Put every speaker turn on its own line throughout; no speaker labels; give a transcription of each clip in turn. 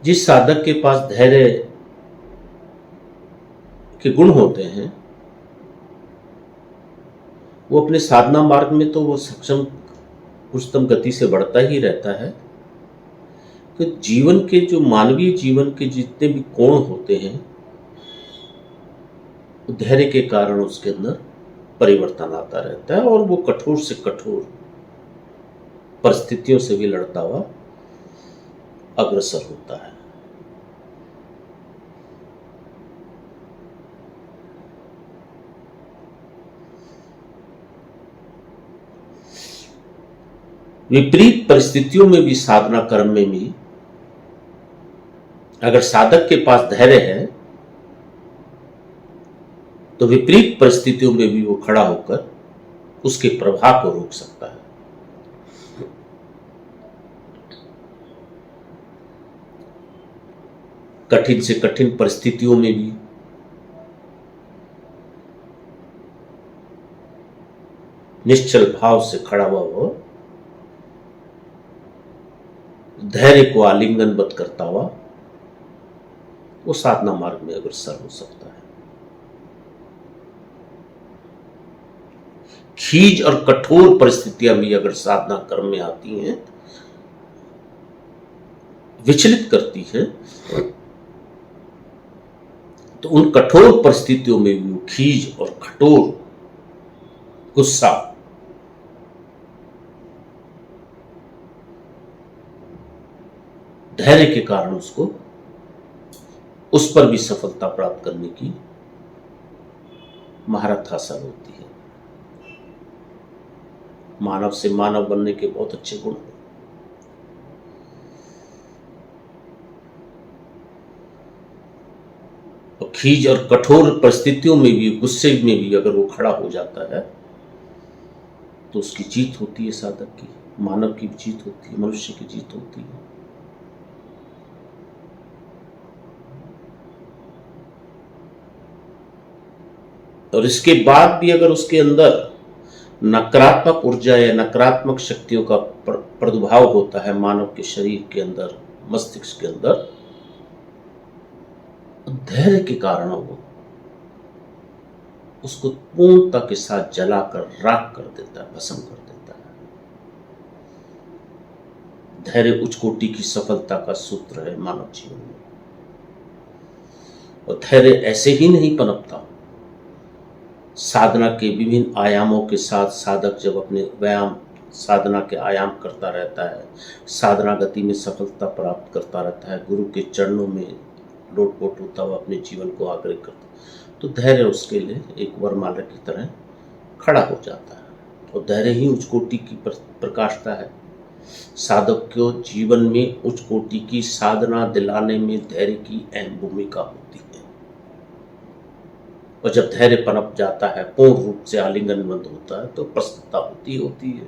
जिस साधक के पास धैर्य के गुण होते हैं वो अपने साधना मार्ग में तो वो सक्षम उच्चतम गति से बढ़ता ही रहता है कि जीवन के जो मानवीय जीवन के जितने भी कोण होते हैं धैर्य के कारण उसके अंदर परिवर्तन आता रहता है और वो कठोर से कठोर परिस्थितियों से भी लड़ता हुआ अग्रसर होता है। विपरीत परिस्थितियों में भी साधना कर्म में भी अगर साधक के पास धैर्य है तो विपरीत परिस्थितियों में भी वो खड़ा होकर उसके प्रभाव को रोक सकता है। कठिन से कठिन परिस्थितियों में भी निश्चल भाव से खड़ा हुआ वो धैर्य को आलिंगनबद्ध करता हुआ वो साधना मार्ग में अग्रसर हो सकता है। खींच और कठोर परिस्थितियां भी अगर साधना कर्म में आती हैं, विचलित करती हैं, तो उन कठोर परिस्थितियों में भी वो खींच और कठोर गुस्सा धैर्य के कारण उसको उस पर भी सफलता प्राप्त करने की महारत हासिल होती है। मानव से मानव बनने के बहुत अच्छे गुण हैं। और खींच और कठोर परिस्थितियों में भी गुस्से में भी अगर वो खड़ा हो जाता है तो उसकी जीत होती है। साधक की, मानव की जीत होती है, मनुष्य की जीत होती है। और इसके बाद भी अगर उसके अंदर नकारात्मक ऊर्जा या नकारात्मक शक्तियों का प्रादुर्भाव होता है मानव के शरीर के अंदर, मस्तिष्क के अंदर, धैर्य के कारण वो उसको पूर्णता के साथ जलाकर राख कर देता है, भस्म कर देता है। धैर्य उच्च कोटि की सफलता का सूत्र है मानव जीवन में। और धैर्य ऐसे ही नहीं पनपता। साधना के विभिन्न आयामों के साथ साधक जब अपने व्यायाम साधना के आयाम करता रहता है, साधना गति में सफलता प्राप्त करता रहता है, गुरु के चरणों में लोटपोट होता हुआ अपने जीवन को आगे करता, तो धैर्य उसके लिए एक वरमाला की तरह खड़ा हो जाता है। और धैर्य ही उच्च कोटि की प्रकाशता है। साधक को जीवन में उच्च कोटि की साधना दिलाने में धैर्य की अहम भूमिका होती है। और जब धैर्य पनप जाता है, पूर्ण रूप से आलिंगनबद्ध होता है, तो प्रसन्नता होती है,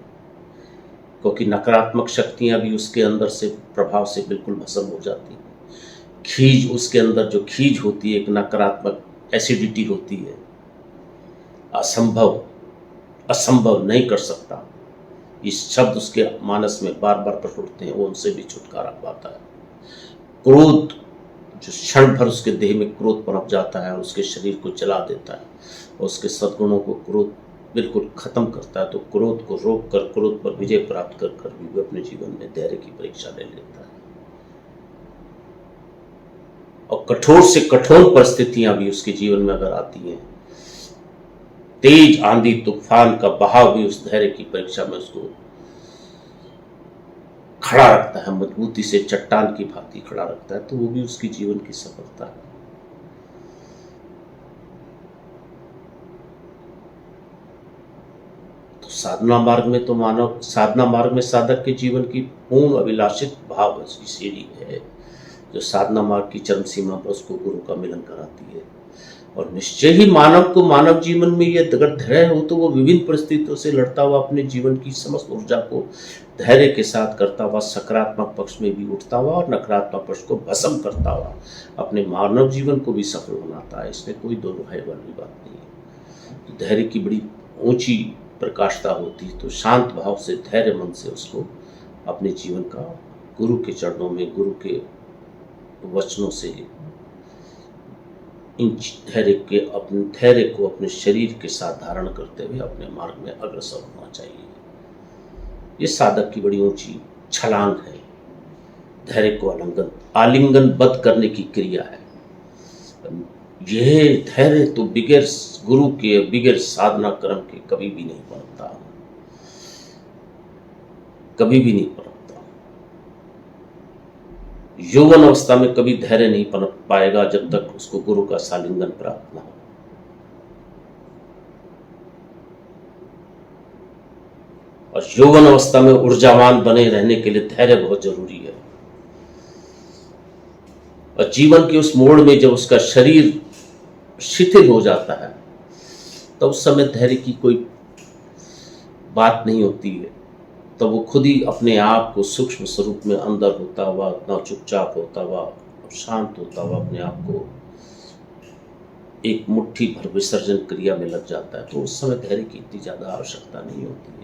क्योंकि नकारात्मक शक्तियां भी उसके अंदर से प्रभाव से बिल्कुल भस्म हो जाती है। खीज, उसके अंदर जो खीज होती है, एक नकारात्मक एसिडिटी होती है, असंभव नहीं कर सकता, इस शब्द उसके मानस में बार बार प्रकटते हैं, वो उनसे भी छुटकारा पाता है। क्रोध, जो क्षण भर उसके देह में क्रोध पनप जाता है और उसके शरीर को जला देता है और उसके सद्गुणों को क्रोध बिल्कुल खत्म करता है, तो क्रोध को रोक कर, क्रोध पर विजय प्राप्त कर भी वो अपने जीवन में धैर्य की परीक्षा ले लेता है। और कठोर से कठोर परिस्थितियां भी उसके जीवन में अगर आती हैं, तेज आंधी तूफान का बहाव भी उस धैर्य की परीक्षा में उसको खड़ा रखता है, मजबूती से चट्टान की भांति खड़ा रखता है, तो वो भी उसकी जीवन की सफलता है। तो साधना मार्ग में तो मानव, साधना मार्ग में साधक के जीवन की पूर्ण अभिलाषित भाव की सीढ़ी है, जो साधना मार्ग की चरम सीमा पर उसको गुरु का मिलन कराती है। और निश्चय ही मानव को मानव जीवन में यह अगर धैर्य हो तो वो विभिन्न परिस्थितियों से लड़ता हुआ अपने जीवन की समस्त ऊर्जा को धैर्य के साथ करता हुआ सकारात्मक पक्ष में भी उठता हुआ और नकारात्मक पक्ष को भस्म करता हुआ अपने मानव जीवन को भी सफल बनाता है। इसमें कोई दो राय वाली बात नहीं है। तो धैर्य की बड़ी ऊंची प्रकाशता होती है, तो शांत भाव से, धैर्य मन से उसको अपने जीवन का गुरु के चरणों में, गुरु के वचनों से इन धैर्य को अपने शरीर के साथ धारण करते हुए अपने मार्ग में अग्रसर होना चाहिए। ये साधक की बड़ी ऊंची छलांग है। धैर्य को आलिंगनबद्ध करने की क्रिया है। यह धैर्य तो बिगैर गुरु के, बिगैर साधना कर्म के कभी भी नहीं पनपता, कभी भी नहीं पनपता। यौवन अवस्था में कभी धैर्य नहीं पनप पाएगा जब तक उसको गुरु का सालिंगन प्राप्त न हो। और यौवन अवस्था में ऊर्जावान बने रहने के लिए धैर्य बहुत जरूरी है। और जीवन के उस मोड़ में जब उसका शरीर शिथिल हो जाता है तब उस समय धैर्य की कोई बात नहीं होती है। तब वो खुद ही अपने आप को सूक्ष्म स्वरूप में अंदर होता हुआ, अपना चुपचाप होता हुआ और शांत होता हुआ अपने आप को एक मुट्ठी भर विसर्जन क्रिया में लग जाता है। तो उस समय धैर्य की इतनी ज्यादा आवश्यकता नहीं होती है।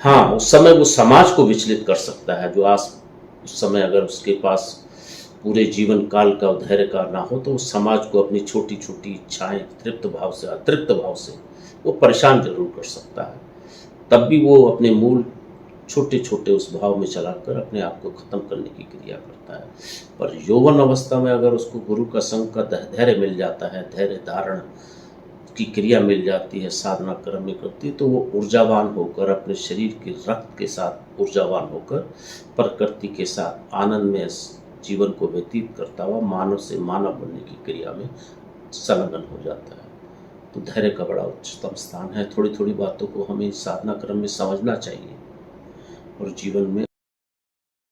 हाँ, उस समय वो समाज को विचलित कर सकता है। उस समय अगर उसके पास पूरे जीवन काल का धैर्य का ना हो तो उस समाज को अपनी छोटी छोटी इच्छाएं तृप्त भाव से, अतृप्त भाव से वो परेशान जरूर कर सकता है। तब भी वो अपने मूल छोटे छोटे उस भाव में चलाकर अपने आप को खत्म करने की क्रिया करता है। पर यौवन अवस्था में अगर उसको गुरु का संग का धैर्य मिल जाता है, धैर्य धारण की क्रिया मिल जाती है, साधना कर्म में करती है, तो वो ऊर्जावान होकर अपने शरीर के रक्त के साथ ऊर्जावान होकर प्रकृति के साथ आनंद में जीवन को व्यतीत करता हुआ मानव से मानव बनने की क्रिया में संलग्न हो जाता है। तो धैर्य का बड़ा उच्चतम स्थान है। थोड़ी थोड़ी बातों को हमें साधना क्रम में समझना चाहिए और जीवन में